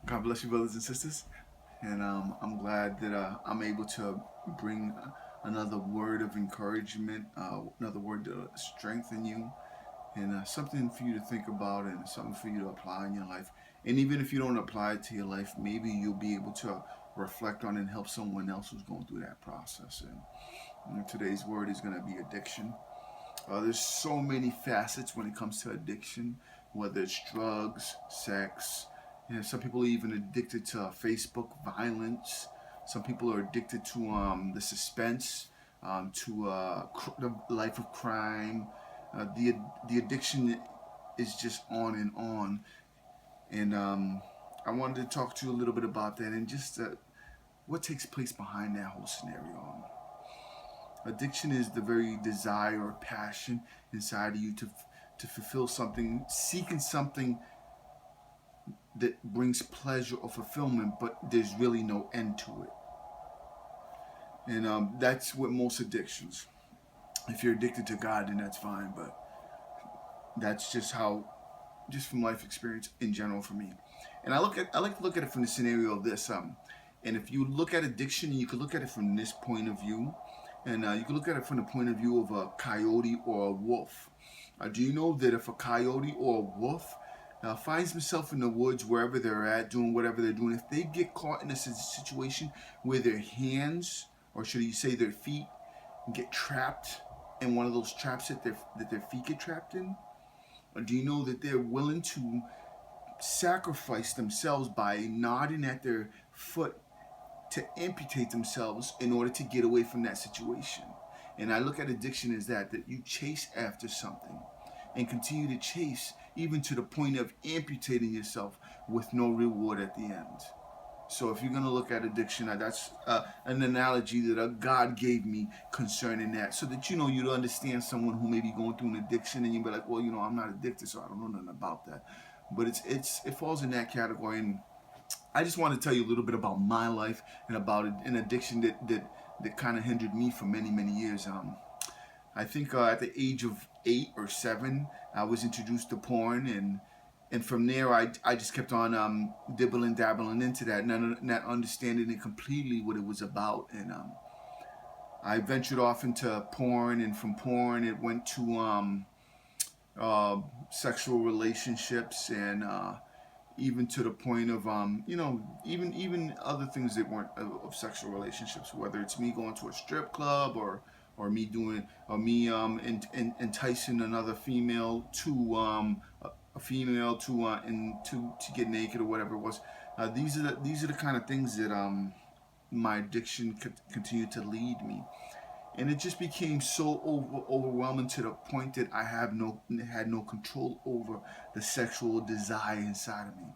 God bless you, brothers and sisters. And I'm glad that I'm able to bring another word of encouragement, another word to strengthen you, and something for you to think about and something for you to apply in your life. And even if you don't apply it to your life, maybe you'll be able to reflect on and help someone else who's going through that process. And today's word is going to be addiction. There's so many facets when it comes to addiction, whether it's drugs, sex. Some people are even addicted to Facebook violence. Some people are addicted to the suspense, to the life of crime. The addiction is just on and on. And I wanted to talk to you a little bit about that and just what takes place behind that whole scenario. Addiction is the very desire or passion inside of you to fulfill something, seeking something that brings pleasure or fulfillment, but there's really no end to it. And that's what most addictions. If you're addicted to God, then that's fine, but that's just how, just from life experience in general for me. And I like to look at it from the scenario of this. And if you look at addiction, you could look at it from this point of view, and you can look at it from the point of view of a coyote or a wolf. Do you know that if a coyote or a wolf finds themselves in the woods, wherever they're at, doing whatever they're doing, if they get caught in a situation where their hands, or should you say their feet, get trapped in one of those traps that their feet get trapped in, or do you know that they're willing to sacrifice themselves by nodding at their foot to amputate themselves in order to get away from that situation? And I look at addiction as that you chase after something and continue to chase even to the point of amputating yourself with no reward at the end. So if you're going to look at addiction, that's an analogy that God gave me concerning that, so that you'd understand someone who may be going through an addiction, and you'd be like, well, I'm not addicted, so I don't know nothing about that. But it falls in that category, and I just want to tell you a little bit about my life and about an addiction that kind of hindered me for many years. I think at the age of 8 or 7, I was introduced to porn, and from there I just kept on dabbling into that, not understanding it completely what it was about, and I ventured off into porn, and from porn it went to uh, sexual relationships, and even to the point of even other things that weren't of sexual relationships, whether it's me going to a strip club, or me doing, or me enticing another female to a female to to get naked or whatever it was. These are the kind of things that my addiction continued to lead me, and it just became so overwhelming to the point that I had no control over the sexual desire inside of me.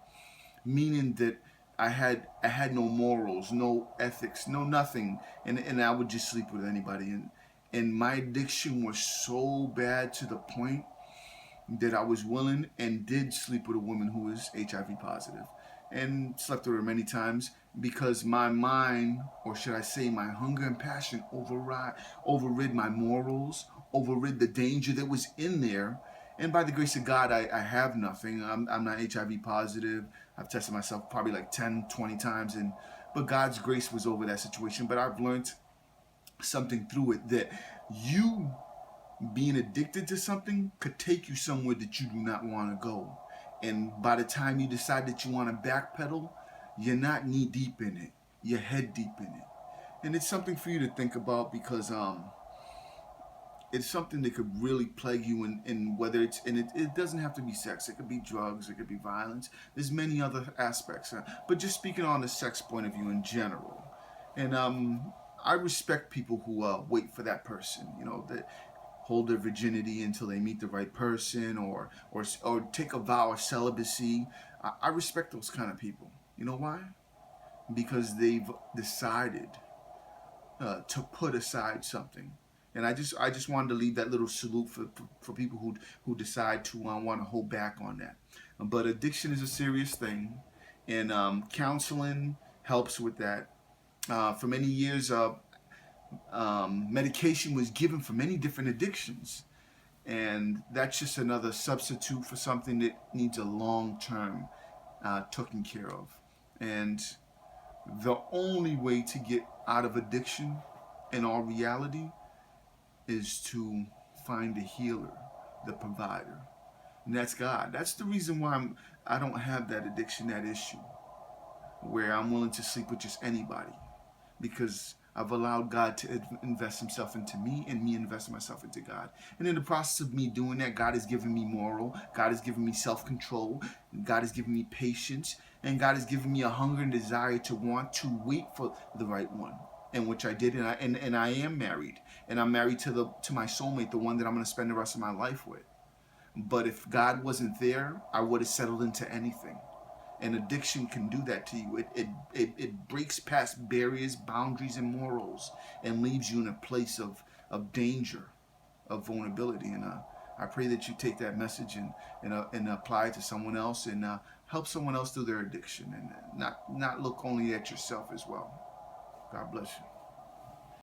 Meaning that I had no morals, no ethics, no nothing, and I would just sleep with anybody, and my addiction was so bad to the point that I was willing and did sleep with a woman who was HIV positive, and slept with her many times because my mind, or should I say my hunger and passion, overrid my morals, overrid the danger that was in there. And by the grace of God, I have nothing. I'm not HIV positive. I've tested myself probably like 10, 20 times, but God's grace was over that situation. But I've learned something through it, that you being addicted to something could take you somewhere that you do not want to go. And by the time you decide that you want to backpedal, you're not knee deep in it. You're head deep in it. And it's something for you to think about, because it's something that could really plague you, in whether it's, and it doesn't have to be sex. It could be drugs. It could be violence. There's many other aspects. But just speaking on the sex point of view in general, and I respect people who wait for that person. That hold their virginity until they meet the right person, or take a vow of celibacy. I respect those kind of people. You know why? Because they've decided to put aside something. And I just wanted to leave that little salute for people who decide to want to hold back on that. But addiction is a serious thing, and counseling helps with that. For many years, medication was given for many different addictions, and that's just another substitute for something that needs a long term taken care of. And the only way to get out of addiction in all reality is to find a healer, the provider. And that's God. That's the reason why I don't have that addiction, that issue, where I'm willing to sleep with just anybody. Because I've allowed God to invest himself into me and me invest myself into God. And in the process of me doing that, God has given me moral, God has given me self-control, God has given me patience, and God has given me a hunger and desire to want to wait for the right one. And which I did, and I am married, and I'm married to my soulmate, the one that I'm going to spend the rest of my life with. But if God wasn't there, I would have settled into anything. And addiction can do that to you. It breaks past barriers, boundaries, and morals and leaves you in a place of danger, of vulnerability. And I pray that you take that message and apply it to someone else and help someone else through their addiction and not look only at yourself as well. God bless you.